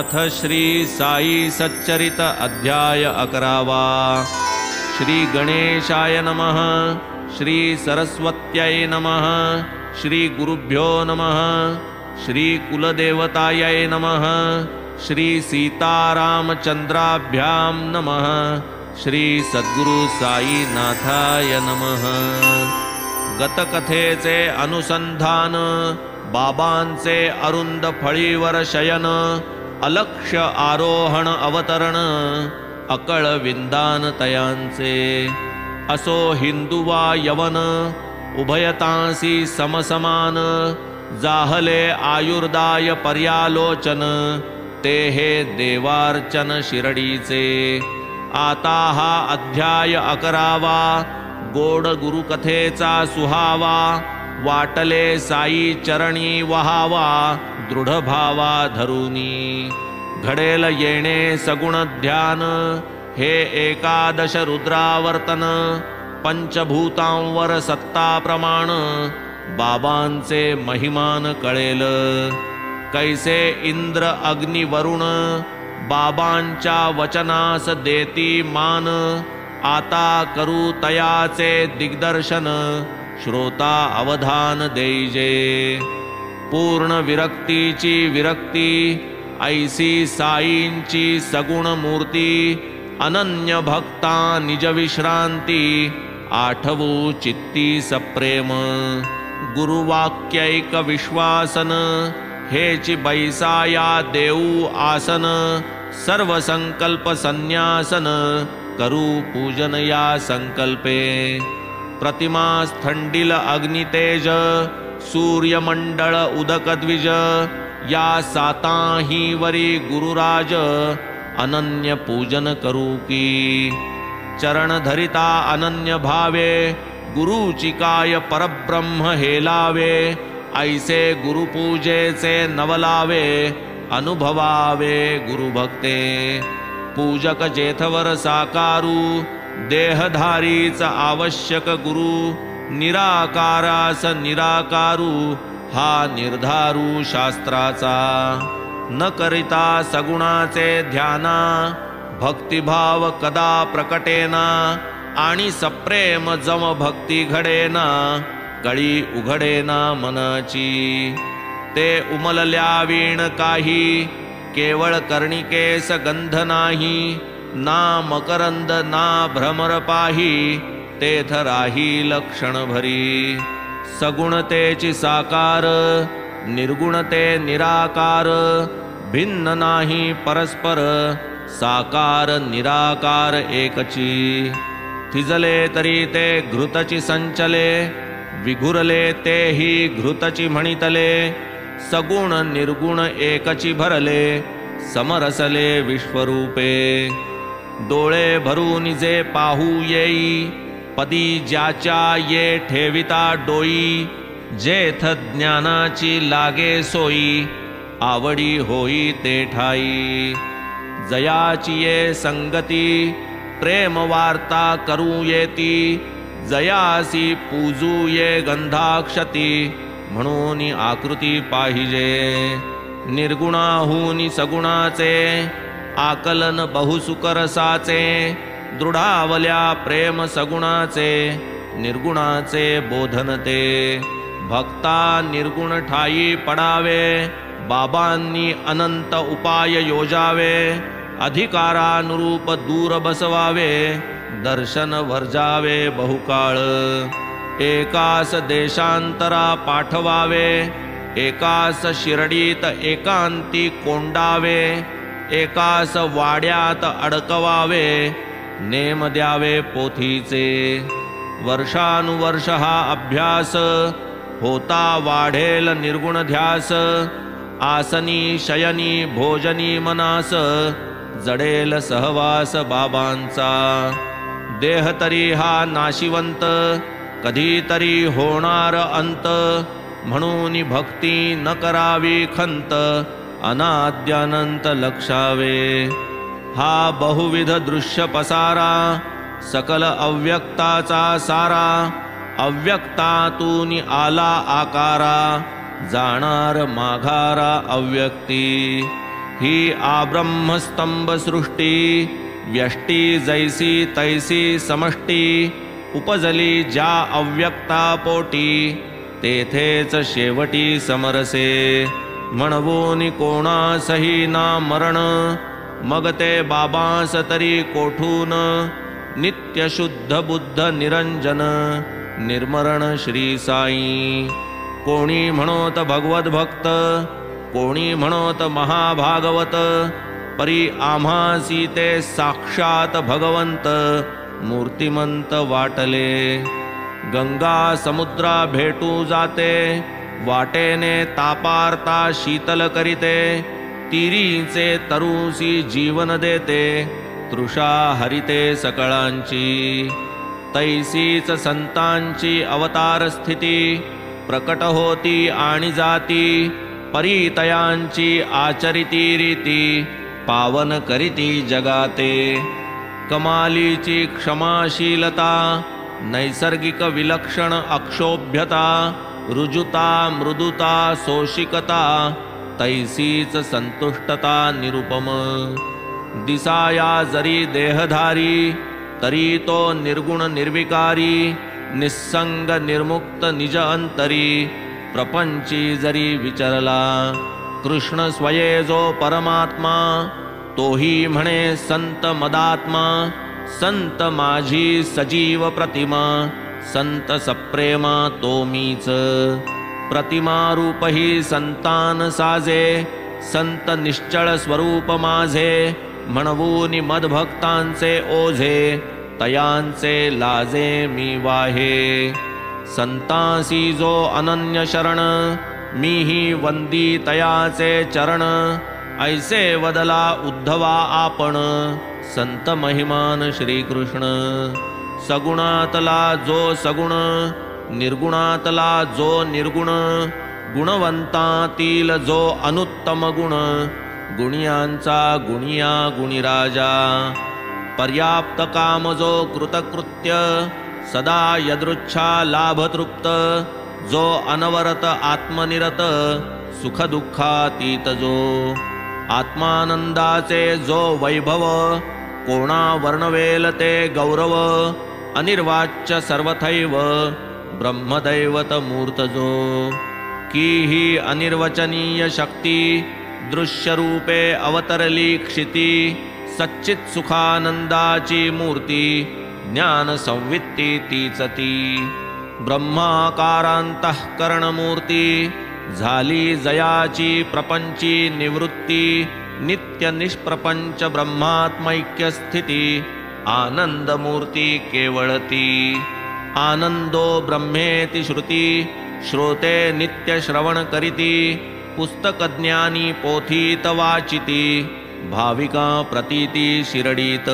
अथ श्री साई सच्चरित अध्याय 11वा। श्री गणेशाय नमः। श्री सरस्वत्यै नमः। श्री गुरुभ्यो नमः। श्री कुलदेवतायै नमः। श्री सीतारामचंद्राभ्यां नमः। श्री सद्गुरु साईनाथाय नमः। गतकथेचे अनुसंधान, बाबांचे अरुंद फळीवर शयन, अलक्ष्य आरोहण अवतरण, अकळ विंदान तयांचे। असो हिंदू वा यवन, उभयतांसी समसमान, जाहले आयुर्दाय पर्यालोचन, ते हे देवार्चन शिरडीचे। आता हा अध्याय 11वा, गोड गुरुकथेचा सुहावा, वाटले साई चरणी वहावा, दृढ भावा धरुनी। घडेल येणे सगुण ध्यान, हे एकादश रुद्रावर्तन, पंचभूतांवर सत्ता प्रमाण, बाबांचे महिमान कळेल। कैसे इंद्र अग्नि वरुण, बाबांच्या वचनास देती मान, आता करू तयाचे दिग्दर्शन, श्रोता अवधान देईजे। पूर्ण विरक्तीची विरक्ती, ऐसी साईंची सगुण मूर्ती, अनन्य भक्ता निज विश्रांती, आठवू चित्ती सप्रेम। गुरुवाक्यैक विश्वासन, हेची बैसाया देऊ आसन, सर्व संकल्प संन्यासन, करू पूजन या संकल्पे। प्रतिमा स्थंडिल अग्नितेज, सूर्यमंडळ उदक द्विज, या साताही वरी गुरुराज, अनन्य पूजन करू की। चरण धरिता अनन्य भावे, गुरुची काय परब्रह्म हेलावे, ऐसे गुरुपूजेचे नवलावे, अनुभवावे गुरुभक्ते। पूजक जेथवर साकारू, देहधारीच आवश्यक गुरु, निराकारास निराकारू, हा निर्धारू शास्त्राचा। न करिता सगुणाचे ध्याना, भक्तिभाव कदा प्रकटेना, आणि सप्रेम जम भक्ती घडेना, कळी उघडेना मनाची। ते उमलल्या वीण काही, केवळ कर्णिकेस गंध नाही, ना मकरंद ना भ्रमर पाही, तेथ राही लक्षण भरी। सगुणतेची साकार, निर्गुणते निराकार, भिन्न नाही परस्पर, साकार निराकार एकची। थिजले तरी ते घृतची संचले, विघुरले तेही घृतची म्हणितले, सगुण निर्गुण एकची भरले, समरसले विश्वरूपे। डोळे भरून जे पाहू येई, पदी ज्याच्या ये ठेविता डोई, जेथ ज्ञानाची लागे सोई, आवडी होई ते ठाई। जयाची ये संगती, प्रेम वार्ता करू येती, जयासी पूजू ये गंधाक्षती, म्हणून आकृती पाहिजे। निर्गुणाहून सगुणाचे, आकलन बहुसुकरसाचे, दृढावल्या प्रेम सगुणाचे, निर्गुणाचे बोधनते। भक्ता निर्गुण ठाई पडावे, बाबांनी अनंत उपाय योजावे, अधिकारानुरूप दूर बसवावे, दर्शन वर्जावे बहुकाळ। एकास देशांतरा पाठवावे, एकास शिरडीत एकांती कोंडावे, एकास वाड्यात अडकवावे, नेम द्यावे पोथीचे। वर्षानुवर्ष हा अभ्यास, होता वाढेल निर्गुण ध्यास, आसनी शयनी भोजनी मनास, जडेल सहवास बाबांचा। देह तरी हा नाशिवंत, कधीतरी होणार अंत, म्हणून भक्ती न करावी खंत, अनाद्यानंत लक्षावे। हा बहुविध दृश्य पसारा, सकल अव्यक्ताचा सारा, अव्यक्तातून आला आकारा, जाणार माघारा अव्यक्ती। ही आब्रह्मस्तंभ सृष्टी व्यष्टी जैसी तैसी समष्टी उपजली ज्या अव्यक्ता पोटी तेथेच शेवटी समरसे म्हणवून कोणासही ना मरण मग ते बाबांस तरी कोठून नित्य शुद्ध बुद्ध निरंजन निर्मरण श्री साई कोणी म्हणोत भगवत भक्त कोणी म्हणोत महाभागवत परी आम्हासी ते साक्षात भगवंत मूर्तिमंत वाटले गंगा समुद्रा भेटू जाते वाटेने तापारता शीतल करीते तिरीचे तरुसी जीवन देते तृषा हरिते सकळांची तैसीच संतांची अवतार स्थिती प्रकट होती आणि जाती परितयांची आचरिती रीती पावन करीती जगाते कमालीची क्षमाशीलता नैसर्गिक विलक्षण अक्षोभ्यता रुजुता मृदुता सोशिकता तैसीच संतुष्टता निरुपम दिसाया जरी देहधारी तरी तो निर्गुण निर्विकारी निस्संग निर्मुक्त निज अंतरी प्रपंची जरी विचरला कृष्ण स्वये जो परमात्मा तोही म्हणे संत मदात्मा संत माझी सजीव प्रतिमा संत सप्रेमा तो मीच प्रतिमा रूप ही संतान साजे संत निश्चळ स्वरूप माझे म्हणवून मदभक्तांचे ओझे तयांचे लाजे मी वाहे संतांसी जो अनन्य शरण मीही वंदी तयाचे चरण ऐसे वदला उद्धवा आपण संत महिमान श्रीकृष्ण सगुणातला जो सगुण निर्गुणातला जो निर्गुण गुणवंतातील जो अनुत्तम गुण गुणियांचा गुणिया गुणिराजा पर्याप्त काम जो कृतकृत्य सदा यदृच्छा लाभतृप्त जो अनवरत आत्मनिरत सुखदुःखातीत जो आत्मानंदाचे जो वैभव कोणा वर्णवेल ते गौरव अनिर्वाच्य सर्वथैव ब्रह्मदैवत मूर्त जो की ही अनिर्वचनीय शक्ती दृश्य रूपे अवतरली क्षिती सच्चित सुखानंदाची मूर्ती ज्ञान संवित्ती तीच ती ब्रह्माकारांतःकरण मूर्ती झाली जयाची प्रपंची निवृत्ती नित्य निष्प्रपंच ब्रह्मात्मैक्य स्थिती आनंद मूर्ती केवळती आनंदो ब्रह्मेति श्रुती श्रोते नित्य श्रवण करीती पुस्तक ज्ञानी पोथीत वाचिती भाविका प्रतीती शिरडीत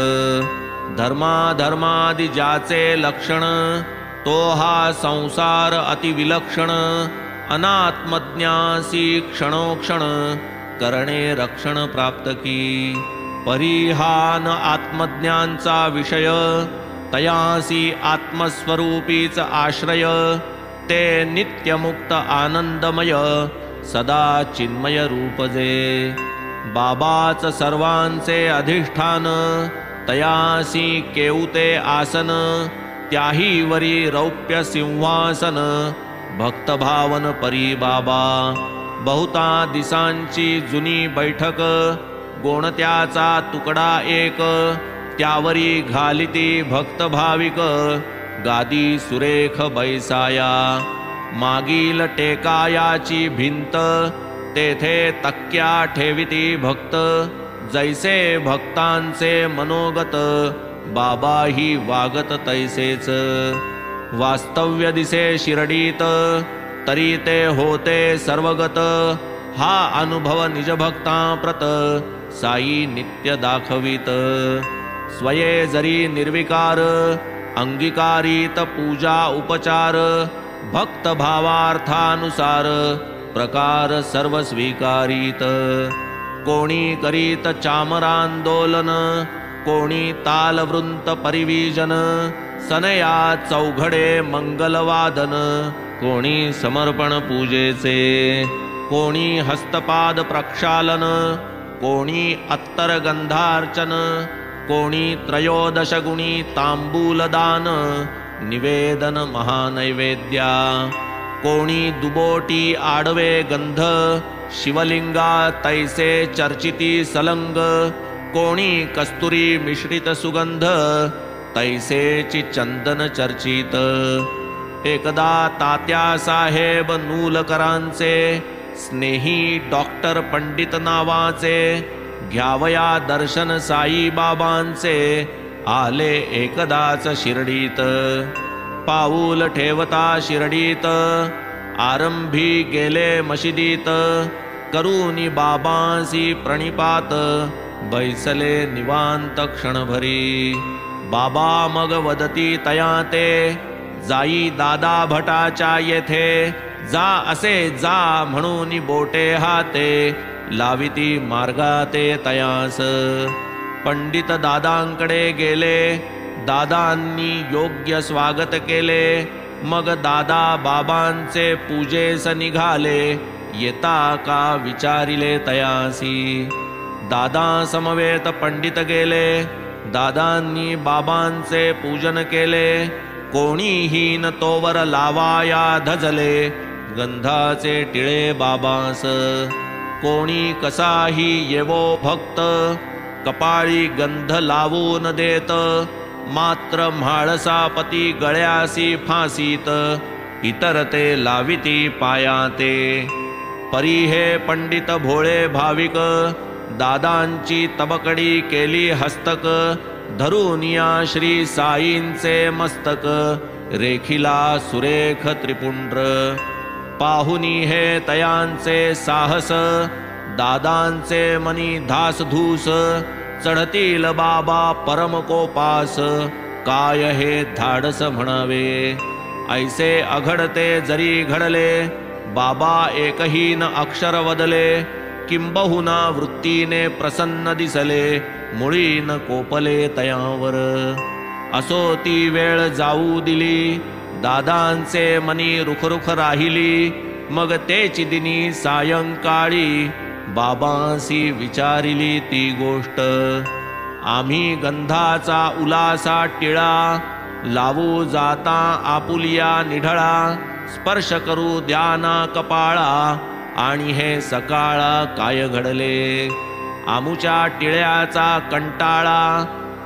धर्माधर्मादि ज्याचे लक्षण तो हा संसार अतिविलक्षण अनात्मज्ञासी क्षणोक्षण करणे रक्षण प्राप्त की परिहान आत्मज्ञांचा विषय तयासी आत्मस्वरूपीच आश्रय ते नित्यमुक्त आनंदमय सदा चिन्मय रूप जे बाबाच सर्वांचे अधिष्ठान तयासी केऊते आसन त्याही वरी रौप्य सिंहासन भक्तभावन परी बाबा बहुता दिसांची जुनी बैठक गोणत्याचा तुकडा एक त्यावरी घालिती भक्त भाविक गादी सुरेख बैसाया मागील टेकायाची भिंत तेथे तक्क्या ठेविती भक्त जैसे भक्तांचे मनोगत बाबाही वागत तैसेच वास्तव्य दिसे शिरडीत तरी ते होते सर्वगत हा अनुभव निज भक्तांप्रत साई नित्य दाखवित स्वये जरी निर्विकार अंगीकारित पूजा उपचार भक्त भावार्थानुसार प्रकार सर्व स्वीकारित कोणी करीत चामरांदोलन कोणी तालवृंत परिवीजन सनया चौघडे मंगलवादन कोणी समर्पण पूजेचे कोणी हस्तपाद प्रक्षालन कोणी अत्तर गंधार्चन, कोणी त्रयोदश गुणी तांबूलदान निवेदन महानैवेद्या, कोणी दुबोटी आडवे गंध शिवलिंगा तैसे चर्चिती सलंग, कोणी कस्तुरी मिश्रित सुगंध तैसेची चंदन चर्चित। एकदा तात्या साहेब नूलकरांचे स्नेही डॉक्टर पंडित नावाचे, घ्यावया दर्शन साई बाबांचे आले एकदाच शिर्डीत। पाऊल ठेवता शिर्डीत आरंभी गेले मशिदीत, करूनी बाबांसी प्रणिपात बैसले निवांत क्षणभरी। बाबा मग वदती तया ते, जाई दादा भटाच्या येथे, जा असे जा म्हणून बोटे हाते लाविती मार्गाते तयास। पंडित दादांकडे गेले, दादांनी योग्य स्वागत केले, मग दादा बाबांचे पूजेस निघाले, येता का विचारिले तयासी। दादा समवेत पंडित गेले, दादांनी बाबांचे पूजन केले, कोणीही न तोवर लावाया धजले गंधाचे टिळे बाबास। कोणी कसाही येवो भक्त कपाळी गंध लावून देत, मात्र म्हाळसापती गळ्यासी फासीत इतर ते लाविती पायाते। परी हे पंडित भोळे भाविक दादांची तबकडी केली हस्तक, धरूनिया श्री साईंचे मस्तक रेखिला सुरेख त्रिपुंड्र। पाहुनी हे तयांचे साहस दादांचे मनी धासधूस, चढतील बाबा परमकोपास काय हे धाडस म्हणावे। ऐसे अघडते जरी घडले बाबा एकही न अक्षर वदले, किंबहुना वृत्तीने प्रसन्न दिसले मुळी न कोपले तयावर। असो ती वेळ जाऊ दिली दादांचे मनी रुखरुख राहिली, मग तेची दिनी सायंकाळी बाबांसी विचारिली ती गोष्ट। आम्ही गंधाचा उलासा टिळा लावू जाता आपुलिया निढळा, स्पर्श करू द्याना कपाळा आणि हे सकाळा काय घडले। आमुच्या टिळ्याचा कंटाळा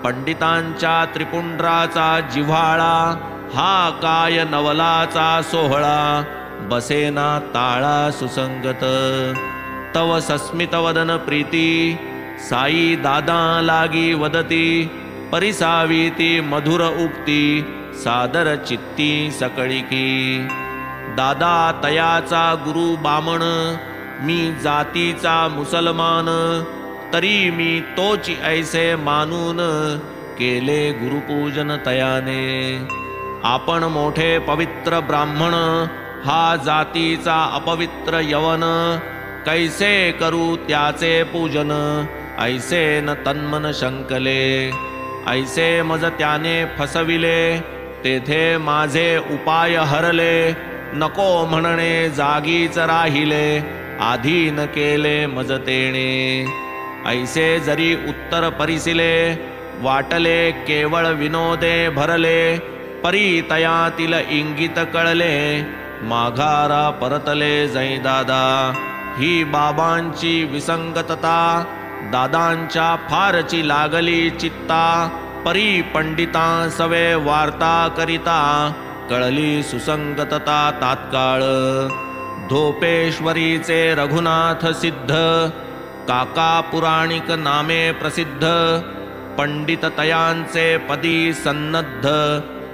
पंडितांच्या त्रिपुंड्राचा जिव्हाळा, हा काय नवलाचा सोहळा बसेना ताळा सुसंगत। तव सस्मित वदन प्रीती साई दादा लागी वदती, परिसावीती मधुर उक्ती सादर चित्ती सकळिकी। दादा तयाचा गुरु बामण मी जातीचा मुसलमान, तरी मी तोची ऐसे मानून केले गुरुपूजन तयाने। आपण मोठे पवित्र ब्राह्मण हा जातीचा अपवित्र यवन, कैसे करू त्याचे पूजन ऐसे न तन्मन शंकले। ऐसे मज त्याने फसविले तेथे माझे उपाय हरले, नको म्हणणे जागीच राहिले आधी न केले मज तेणे। ऐसे जरी उत्तर परिसिले वाटले केवळ विनोदे भरले, परी तयातील इंगित कळले माघारा परतले जै दादा। ही बाबांची विसंगतता दादांच्या फारची लागली चित्ता, परी पंडिता सवे वार्ता करिता कळली सुसंगतता तात्काळ। धोपेश्वरीचे रघुनाथ सिद्ध काका पुराणिक नामे प्रसिद्ध, पंडित तयांचे पदी सन्नद्ध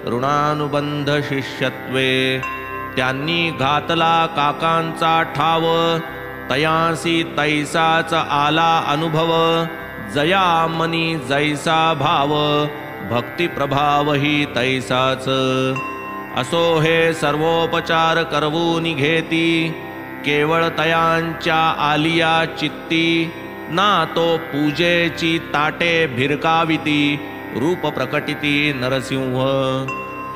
ऋणानुबंध शिष्यत्वे। त्यांनी घातला काकांचा ठाव तयासी तैसाच आला अनुभव, जया मनी जैसा भाव भक्ती प्रभाव ही तैसाच। असो हे सर्वोपचार करवून घेती केवळ तयांच्या आलिया चित्ती, ना तो पूजेची ताटे भिरकाविती रूप प्रकटिती नरसिंह।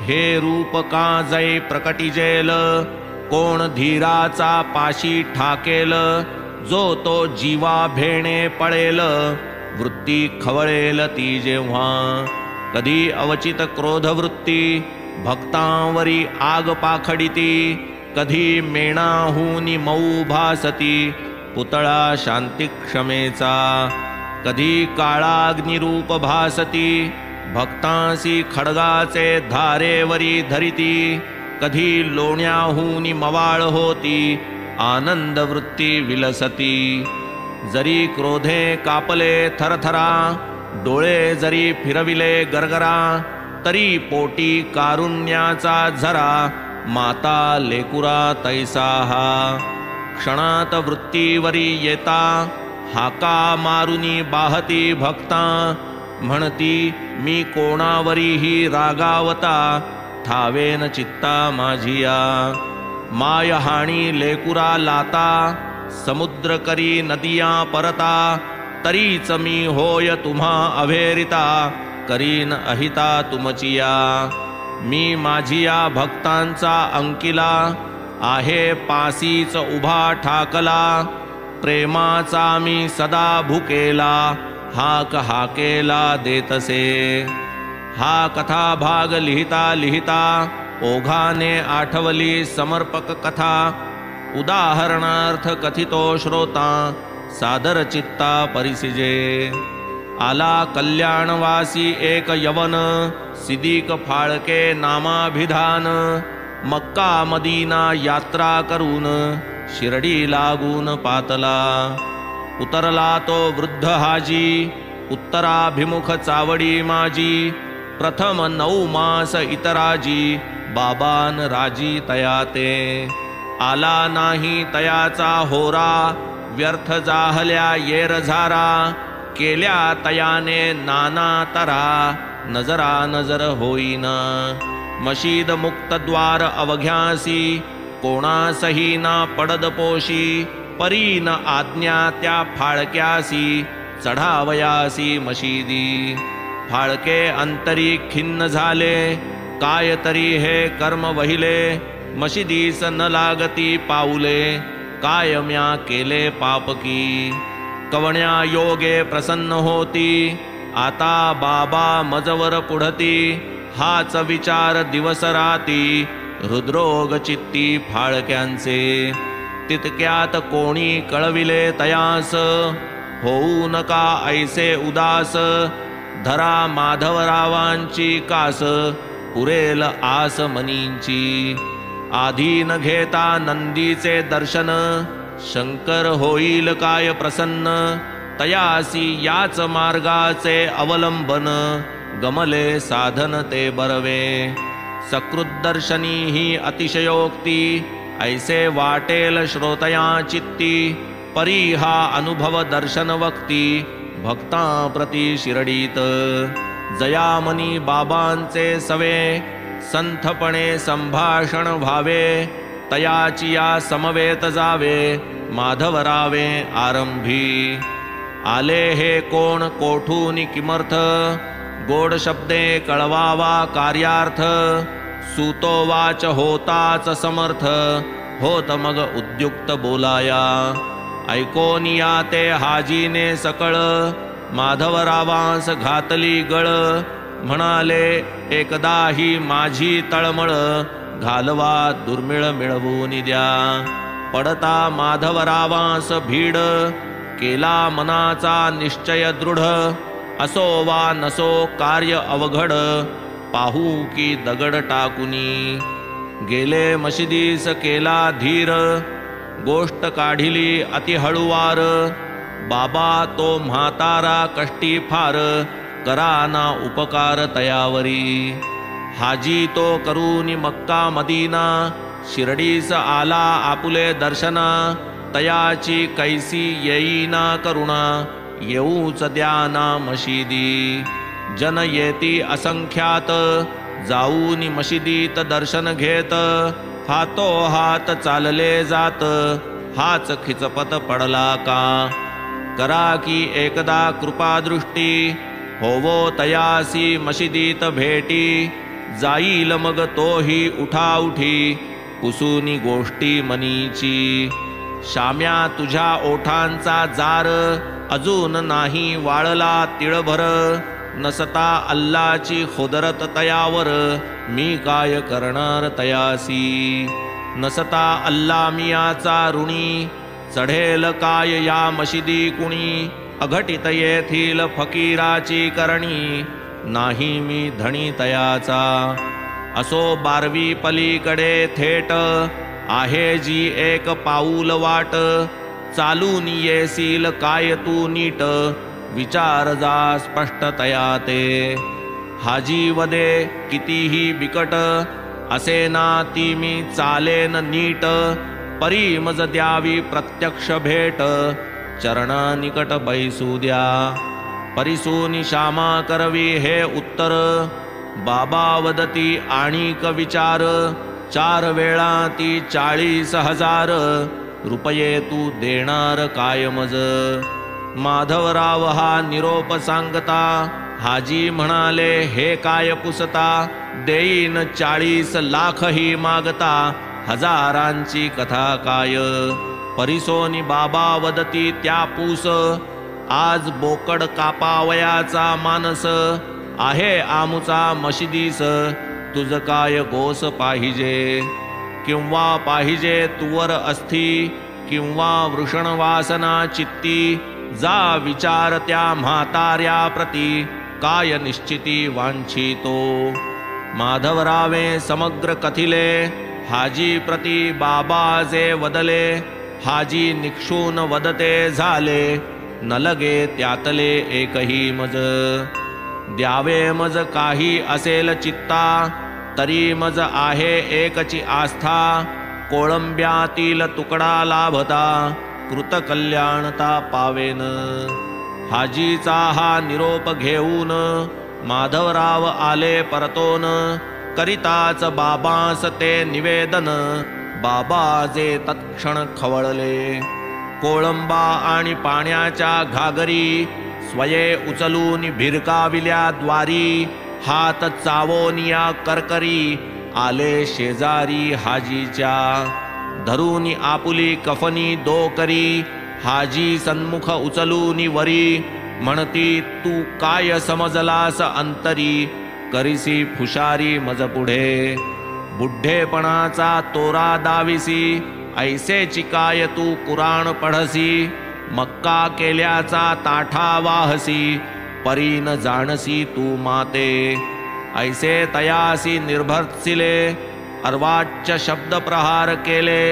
हे रूप का जै प्रकटिजेल कोण धीराचा पाशी ठाकेल, जो तो जीवा भेणे पळेल, वृत्ती खवळेल ती जेव्हा. कधी अवचित क्रोध वृत्ती, भक्तांवरी आग पाखडिती. कधी मेणाहूनी मऊ भासती, पुतळा शांती क्षमेचा. कधी काळाग्निरूप भासती, भक्तांसी खड्गाचे धारेवरी धरिती. कधी लोण्याहूनी मवाळ होती, आनंद वृत्ती विलसती. जरी क्रोधे कापले थरथरा, डोळे जरी फिरविले गरगरा. तरी पोटी कारुण्याचा झरा, माता लेकुरा तैसा हा. क्षणात वृत्तीवरी येता, हाका मारुनी बाहती भक्ता. म्हणती मी कोणावरीही रागावता, ठावेन चित्ता माझिया. मायहाणी लेकुरा लाता, समुद्र करी नदिया परता. तरीच मी होय तुम्हा अभेरिता, करीन अहिता तुमचिया. मी माझिया भक्तांचा अंकिला, आहे पासीच उभा ठाकला. प्रेमाचा मी सदा भुकेला, हाक हाकेला देतसे. हा कथा भाग लिहिता लिहिता, ओघाने आठवली समर्पक कथा. उदाहरणार्थ कथितो श्रोता, सादर चित्ता परिसिजे. आला कल्याणवासी एक यवन, सिद्दीक फाळके नामाभिधान. मक्का मदीना यात्रा करून, शिर्डी लागून पातला. उतरला तो वृद्ध हाजी, उत्तराभिमुख चावडी माझी. प्रथम 9 मास इतराजी, बाबान राजी तयाते. आला नाही तयाचा होरा, व्यर्थ जाहल्या येरझारा. केल्या तयाने नाना तरा, नजरा नजर होईना. मशीद मुक्त द्वार अवघ्यासी, कोणासही ना पडद पोशी. परीन आज्ञा त्या फाळक्यासी, चढावयासी मशिदी. फाळके अंतरी खिन्न झाले, काय तरी हे कर्म वहिले. मशिदीस न लागती पाऊले, काय म्या केले पापकी. कवण्या योगे प्रसन्न होती, आता बाबा मजवर पुढती. हाच विचार दिवस राती, हृद्रोग चित्ती फाळक्यांचे. तितक्यात कोणी कळविले तयास, होऊ नका ऐसे उदास. धरा माधवरावांची कास, पुरेल आस मनींची. आधीन घेता नंदीचे दर्शन, शंकर होईल काय प्रसन्न. तयासी याच मार्गाचे अवलंबन, गमले साधन ते बरवे. सकृद्दर्शनी ही अतिशयोक्ती, ऐसे वाटेल श्रोतया चित्ती. परी हा अनुभव दर्शन वक्ती, भक्ता प्रति शिरडीत. जयामनी बाबांचे सवे, संथपणे संभाषण व्हावे. तयाची या समवेत जावे, माधवरावे आरंभी. आले हे कोण कोठून किमर्थ, गोड शब्दे कळवावा कार्यार्थ. सूतो वाच होताच समर्थ, होत मग उद्युक्त बोलाया. ऐकोनिया ते हाजीने सकळ, माधवरावांस घातली गळ. म्हणाले एकदा ही माझी तळमळ, घालवा दुर्मिळ मिळवून द्या. पडता माधवरावांस भीड, केला मनाचा निश्चय दृढ. असो वा नसो कार्य अवघड, पाहू की दगड टाकुनी. गेले मशिदीस केला धीर, गोष्ट काढिली अति हळुवार. बाबा तो म्हातारा कष्टी फार, करा ना उपकार तयावरी. हाजी तो करूनी मक्का मदीना, शिर्डीस आला आपुले दर्शना. तयाची कैसी येईना करुणा, येऊच द्याना मशिदी. जन येती असंख्यात, जाऊनी मशिदीत दर्शन घेत. हातो हात चालले जात, हाच खिचपत पडला का. करा की एकदा कृपादृष्टी, होवो तयासी मशिदीत भेटी. जाईल मग तोही उठाउठी, पुसूनी गोष्टी मनीची. शाम्या तुझ्या ओठांचा जार अजून नाही वाळला तिळभर नसता अल्लाची खुदरत तयावर मी काय करणार तयासी नसता अल्ला मियाचा ऋणी चढेल काय या मशिदी कुणी अघटित येथील फकीराची करणी नाही मी धणी तयाचा असो 12वी पलीकडे थेट आहे जी एक पाऊल वाट चालून येसील काय तू नीट विचार जा स्पष्टतया ते हाजी वदे कितीही बिकट असे ना ती मी चालेन नीट परी मज द्यावी प्रत्यक्ष भेट चरणा निकट बैसू द्या परिसूनी श्यामा करवी हे उत्तर बाबा वदती आणिक विचार 4 वेळा ती 40,000 रुपये तू देणार काय मज माधवराव हा निरोप सांगता हाजी म्हणाले हे काय पुसता देईन 40 लाख ही मागता हजारांची कथा काय परिसोनी बाबा वदती त्या पूस आज बोकड कापावयाचा मानस आहे आमुचा मशिदीस तुझ काय गोस पाहिजे किंवा पाहिजे तुवर अस्थी किंवा वृषण वासना चित्ती जा विचार त्या म्हाताऱ्या प्रती काय निश्चिती वांछितो माधवरावे समग्र कथिले हाजी प्रती बाबा जे वदले हाजी निक्षून वदते झाले न लगे त्यातले एकही मज द्यावे मज काही असेल चित्ता तरी मज आहे एकची आस्था कोळंब्यातील तुकडा लाभता कृतकल्याणता पावेन हाजीचा हा निरोप घेऊन माधवराव आले परतोन करिताच बाबास ते निवेदन बाबा जे तत्क्षण खवळले कोळंबा आणि पाण्याच्या घागरी स्वये उचलून भिरकाविल्या द्वारी हात चावोनिया करकरी आले शेजारी हाजीच्या धरूनी आपुली कफनी दोकरी हाजी सन्मुख उचलूनी वरी म्हणती तू काय समजलास अंतरी करिसी फुशारी मज पुढे बुढ्ढेपणाचा तोरा दाविसी ऐसे चिकाय तू कुराण पढसी मक्का केल्याचा ताठा वाहसी परी न जाणसी तू माते ऐसे तयासी निर्भर्सिले अर्वाच्य शब्द प्रहार केले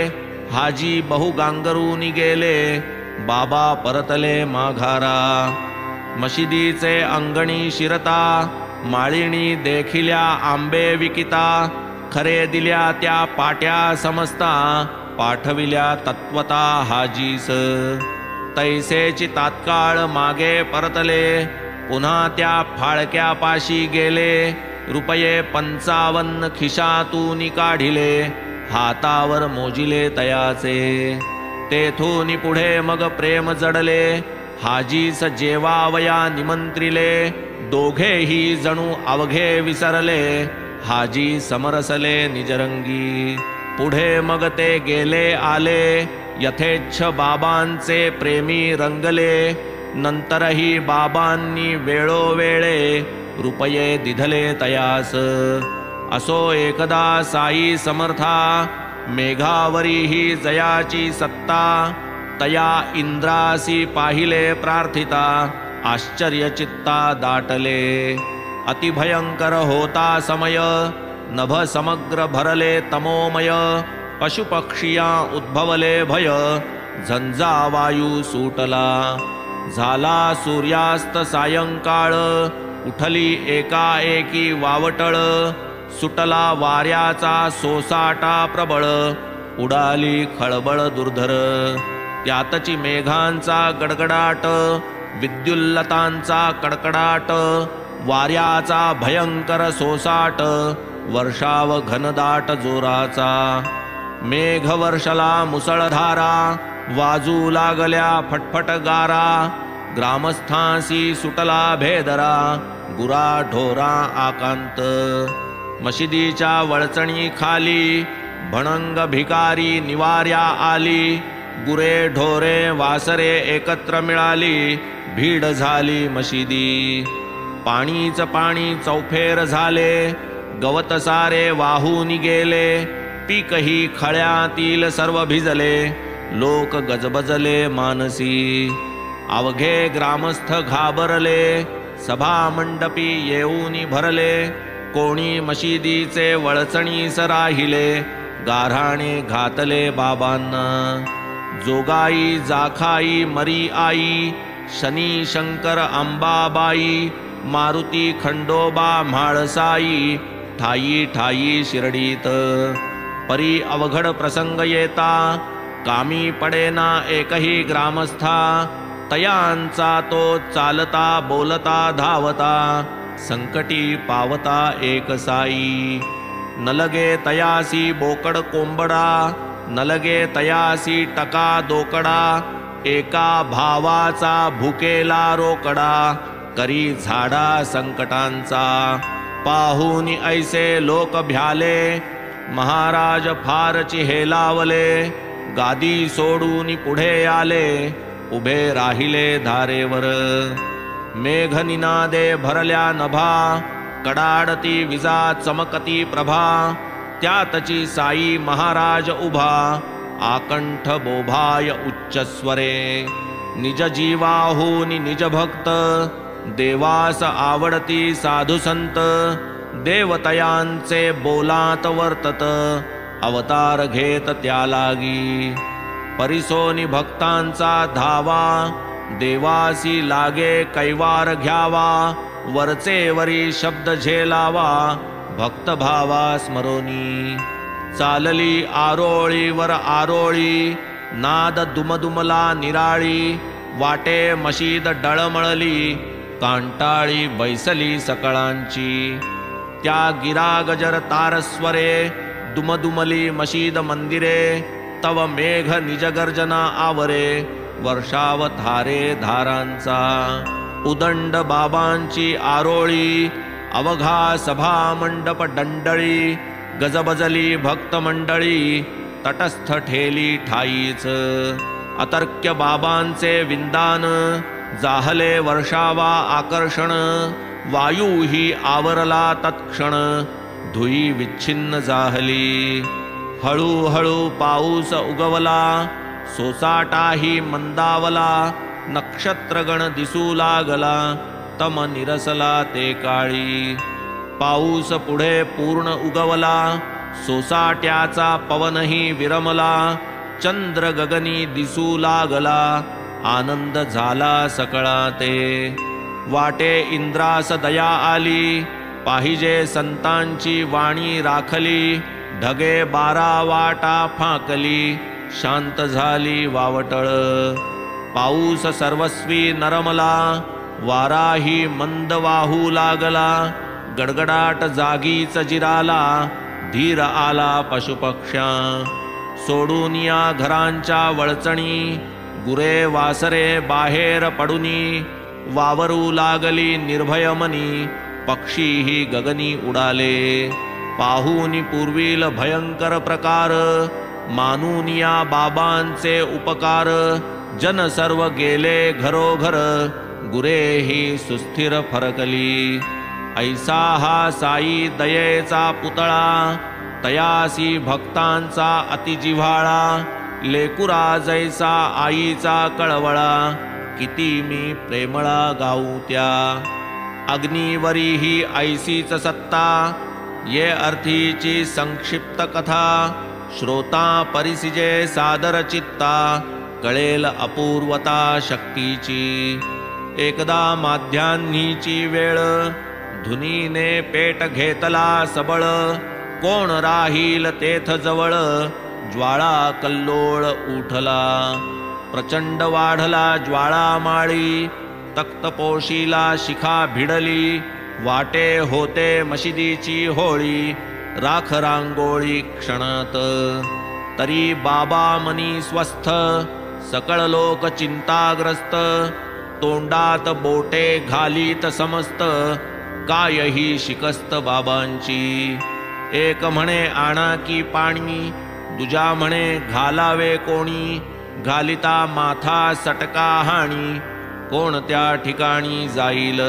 हाजी बहु गांगरूनी गेले बाबा परतले माघारा मशिदीचे अंगणी शिरता माळिणी देखिल्या आंबे विकिता खरे दिल्या त्या पाट्या समजता पाठविल्या तत्वता हाजीस तैसेची तात्काळ मागे परतले पुन्हा त्या फाळक्यापाशी गेले रुपये 55 खिशातून काढिले हातावर मोजिले तयाचे तेथून पुढे मग प्रेम जडले हाजीस जेवावया निमंत्रिले दोघेही जणू अवघे विसरले हाजी समरसले निजरंगी पुढे मग ते गेले आले यथेच्छ बाबांचे प्रेमी रंगले नंतरही बाबांनी वेळोवेळे रुपये दिधले तयास असो एकदा साई समर्था मेघावरी ही जयाची सत्ता तया इंद्रासी पाहिले प्रार्थिता आश्चर्यचित्ता दाटले अतिभयंकर होता समय नभ समग्र भरले तमोमय पशुपक्षिया उद्भवले भय झंझा वायू सुटला झाला सूर्यास्त सायंकाळ उठली एकाएकी वावटळ सुटला वाऱ्याचा सोसाटा प्रबळ उडाली खळबळ दुर्धर त्यातची मेघांचा गडगडाट विद्युल्लतांचा कडकडाट वाऱ्याचा भयंकर सोसाट वर्षाव घनदाट जोराचा मेघ वर्षला मुसळधारा वाजू लागल्या फटफट गारा ग्रामस्थांसी सुटला भेदरा गुरा ढोरा आकांत मशिदीच्या वळचणी खाली भणंग भिकारी निवार्या आली गुरे ढोरे वासरे एकत्र मिळाली, भीड झाली मशिदी. पाणीच पाणी चौफेर झाले, गवत सारे वाहून गेले. पीकही खळ्यातील सर्व भिजले, लोक गजबजले मानसी. अवघे ग्रामस्थ घाबरले, सभा मंडपी येऊन भरले. कोणी मशिदीचे वळचणीस राहिले, गाऱ्हाणे घातले बाबांना. जोगाई जाखाई मरी आई, शनी शंकर अंबाबाई. मारुती खंडोबा म्हाळसाई, ठाई ठाई शिर्डीत. परी अवघड प्रसंग येता, कामी पडेना एकही ग्रामस्था. तयांचा तो चालता बोलता धावता, संकटी पावता एक साई. न लगे तयासी बोकड कोंबडा, न लगे तयासी टका दोकडा. एका भावाचा भुकेला रोकडा, करी झाडा संकटांचा. पाहून ऐसे लोक भ्याले, महाराज फारची हेलावले. गादी सोडून पुढे आले, उभे राहिले धारेवर. मेघ निनादे भरल्या नभा, कडाडती विजा चमकती प्रभा. त्यातची साई महाराज उभा, आकंठ बोभाय उच्च स्वरे. निज जीवाहून निज भक्त, देवास आवडती साधू संत. देवतयांचे बोलात वर्तत, अवतार घेत त्या लागी. परिसोनी भक्तांचा धावा, देवासी लागे कैवार घ्यावा. वरचे वरी शब्द झेलावा, भक्त भावा स्मरोनी. चालली आरोळीवर आरोळी, नाद दुमदुमला निराळी. वाटे मशीद डळमळली, कांटाळी बैसली सकळांची. त्या गिरा गजर तारस्वरे, दुमदुमली मशीद मंदिरे. तव मेघ निजगर्जना आवरे, वर्षावधारे धारांचा. उदंड बाबांची आरोळी, अवघा सभा मंडप डंडळी. गजबजली भक्त मंडळी, तटस्थ ठेली ठाईच. अतर्क्य बाबांचे विंदान, जाहले वर्षावा आकर्षण. वायूही आवरला तत्क्षण, धुई विच्छिन्न जाहली. हळूहळू पाऊस उगवला, सोसाटाही मंदावला. नक्षत्रगण दिसू लागला, तम निरसला ते काळी. पाऊस पुढे पूर्ण उगवला, सोसाट्याचा पवनही विरमला. चंद्र गगनी दिसू लागला, आनंद झाला सकळा ते. वाटे इंद्रास दया आली, पाहिजे संतांची वाणी राखली. ढगे 12 वाटा फाकली, शांत झाली वावटळ. पाऊस सर्वस्वी नरमला, वाराही मंद वाहू लागला. गडगडाट जागीच जिराला, धीर आला पशुपक्ष्या. सोडून या घरांच्या वळचणी, गुरे वासरे बाहेर पडुनी. वावरू लागली निर्भय मनी, पक्षीही गगनी उडाले. पाहून पूर्वील भयंकर प्रकार, मानून या बाबांचे उपकार. जन सर्व गेले घरोघर, गुरेही सुस्थिर फरकली. ऐसा हा साई दयेचा पुतळा, तयासी भक्तांचा अतिजिव्हाळा. लेकुरा जैसा आईचा कळवळा, किती मी प्रेमळा गाऊ त्या. अग्नीवरी ही ऐसीच सत्ता, ये अर्थीची संक्षिप्त कथा. श्रोता परिसिजे सादर चित्ता, कळेल अपूर्वता शक्तीची. एकदा माध्यान्हीची वेळ, धुनीने पेट घेतला सबळ. कोण राहील तेथ जवळ, ज्वाळा कल्लोळ उठला. प्रचंड वाढला ज्वाळा माळी, तख्तपोशीला शिखा भिडली. वाटे होते मशिदीची होळी, राख रांगोळी क्षणात. तरी बाबा मनी स्वस्थ, सकळ लोक चिंताग्रस्त. तोंडात बोटे घालीत समस्त, कायही शिकस्त बाबांची. एक म्हणे आणा की पाणी, दुजा म्हणे घालावे कोणी. घालिता माथा सटका हाणी, कोणत्या ठिकाणी जाईल.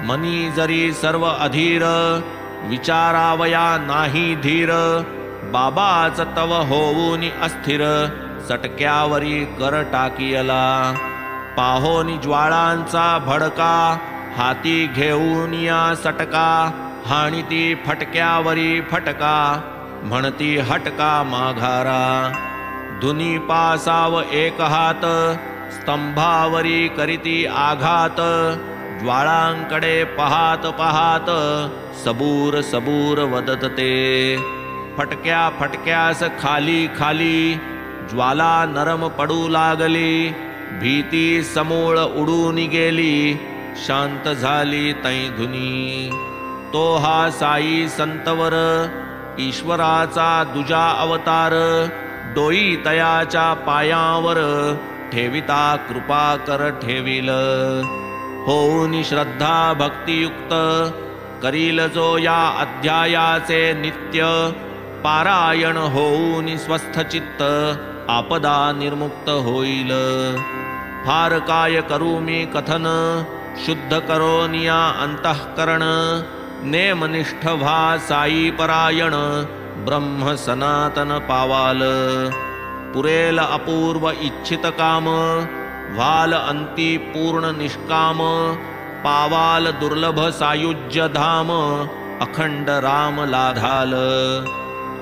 मनी जरी सर्व अधीर, विचारावया नाही धीर. बाबाच तव होऊनी अस्थिर, सटक्यावरी कर टाकियला. पाहोनी ज्वाळांचा भडका, हाती घेऊन या सटका. हाणीती फटक्यावरी फटका, म्हणती हटका माघारा. धुनी पासाव एक हात, स्तंभावरी करीती आघात. ज्वाळांकडे पहात पहात, सबूर सबूर वदत ते. फटक्या फटक्यास खाली खाली, ज्वाला नरम पडू लागली. भीती समूळ उडून गेली, शांत झाली तै धुनी. तो हा साई संतवर, ईश्वराचा दुजा अवतार. डोई तयाच्या पायावर, ठेविता कृपा कर ठेविल. होऊनी श्रद्धा भक्तियुक्त, करील जो या अध्यायाचे नित्य. पारायण होऊनी स्वस्थ चित्त, आपदा निर्मुक्त होईल. फार काय करू मी कथन, शुद्ध करो निया अंतःकरण. नेमनिष्ठ व्हा साई परायण, ब्रह्म सनातन पावाल. पुरेल अपूर्व इच्छित काम, व्हाल अंती पूर्ण निष्काम. पावाल दुर्लभ सायुज्य धाम, अखंड राम लाधाल.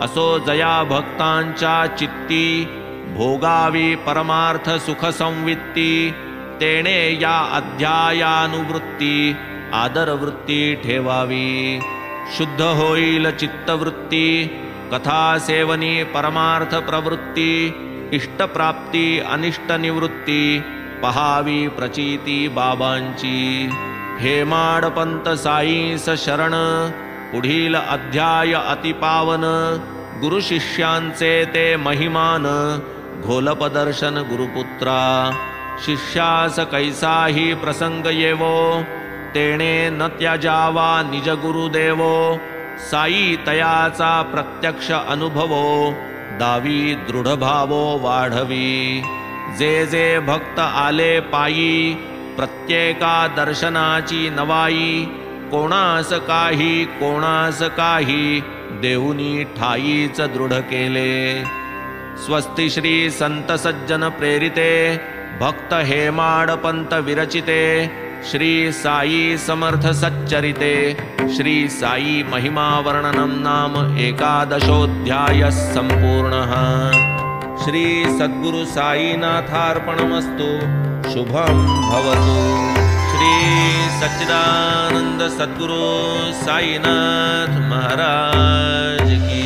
असो जया भक्तांच्या चित्ती, भोगावी परमार्थ सुख संवित्ती. तेणे या अध्यायानुवृत्ती, आदरवृत्ती ठेवावी. शुद्ध होईल चित्तवृत्ती, कथा सेवनी परमार्थ प्रवृत्ती. इष्टप्राप्ती अनिष्ट निवृत्ती, पहावी प्रचिती बाबांची. हेमाडपंत साईस शरण, पुढील अध्याय अतिपावन. गुरु शिष्यांचे ते महिमान, घोलपदर्शन गुरुपुत्रा. शिष्यास कैसाही प्रसंग येवो, तेणे न त्याजावा निज गुरुदेवो. साई तयाचा प्रत्यक्ष अनुभवो, दावी दृढ भावो वाढवी. जे जे भक्त आले पायी, प्रत्येका दर्शनाची नवाई. कोणास काही देऊनी ठाईच दृढ केले. स्वस्ति श्री संत सज्जन प्रेरिते, भक्त हेमाडपंत विरचिते. श्री साई समर्थ सच्चरिते, श्री साई महिमा वर्णनम नाम एकादशोऽध्यायः संपूर्णः. श्री सद्गुरु साईनाथार्पणमस्तु. शुभं भवतु. श्री सच्चिदानंद सद्गुरु साईनाथ महाराज की